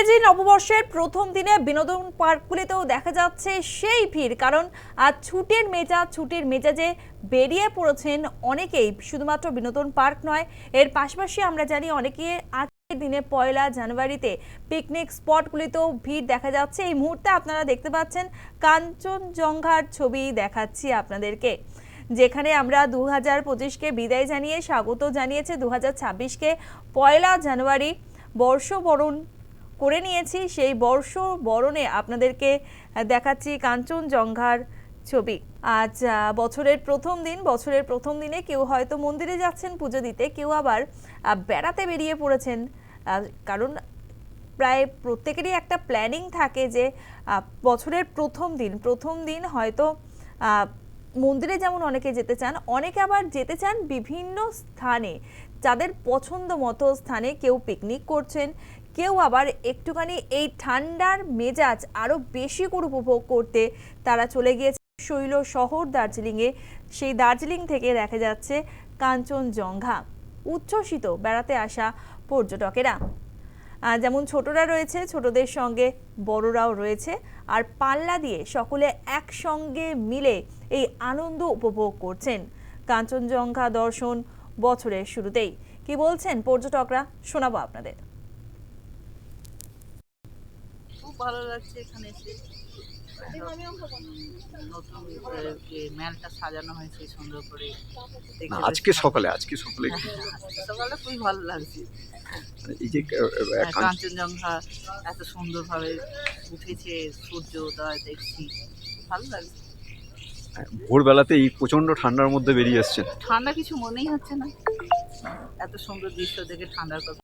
ইংরেজি নববর্ষের প্রথম দিনে বিনোদন পার্কগুলিতেও দেখা যাচ্ছে সেই ভিড়। কারণ আজ ছুটির মেজাজে বেরিয়ে পড়েছেন অনেকেই। শুধুমাত্র বিনোদন পার্ক নয়, এর পাশাপাশি আমরা জানি অনেকে আজকের দিনে পয়লা জানুয়ারিতে পিকনিক স্পটগুলিতেও ভিড় দেখা যাচ্ছে। এই মুহূর্তে আপনারা দেখতে পাচ্ছেন কাঞ্চনজঙ্ঘার ছবি দেখাচ্ছি আপনাদেরকে, যেখানে আমরা 2025কে বিদায় জানিয়ে স্বাগত জানিয়েছে 2026কে পয়লা জানুয়ারি বর্ষবরণ করে নিয়েছি। সেই বর্ষবরণে আপনাদেরকে দেখাচ্ছি কাঞ্চনজঙ্ঘার ছবি। আজ বছরের প্রথম দিনে কেউ হয়তো মন্দিরে যাচ্ছেন পুজো দিতে, কেউ আবার বেড়াতে বেরিয়ে পড়েছেন। কারণ প্রায় প্রত্যেকেরই একটা প্ল্যানিং থাকে যে বছরের প্রথম দিন হয়তো মন্দিরে যেমন অনেকে যেতে চান, অনেকে আবার যেতে চান বিভিন্ন স্থানে, যাদের পছন্দ মতো স্থানে। কেউ পিকনিক করছেন, কেউ আবার একটুখানি এই ঠান্ডার মেজাজ আরও বেশি করে উপভোগ করতে তারা চলে গিয়েছে শৈল শহর দার্জিলিংয়ে। সেই দার্জিলিং থেকে দেখা যাচ্ছে কাঞ্চনজঙ্ঘা। উচ্ছ্বসিত বেড়াতে আসা পর্যটকেরা, যেমন ছোটরা রয়েছে, ছোটদের সঙ্গে বড়রাও রয়েছে, আর পাল্লা দিয়ে সকলে একসঙ্গে মিলে এই আনন্দ উপভোগ করছেন। কাঞ্চনজঙ্ঘা দর্শন বছরের শুরুতেই কি বলছেন পর্যটকরা, শোনাবো আপনাদের। খুব ভালো লাগছে এখানে এসে। নতুন যে মেলটা সাজানো হয়েছে সুন্দর করে দেখে আজকে সকালে সকালে খুবই ভালো লাগছে। এই যে কাঞ্চনজঙ্ঘা এত সুন্দরভাবে উঠেছে, সূর্যোদয় দেখছি, ভালো লাগছে। ভোরবেলাতে এই প্রচন্ড ঠান্ডার মধ্যে বেরিয়ে এসছেন, ঠান্ডা কিছু মনেই হচ্ছে না, এত সুন্দর দৃশ্য দেখে ঠান্ডার কথা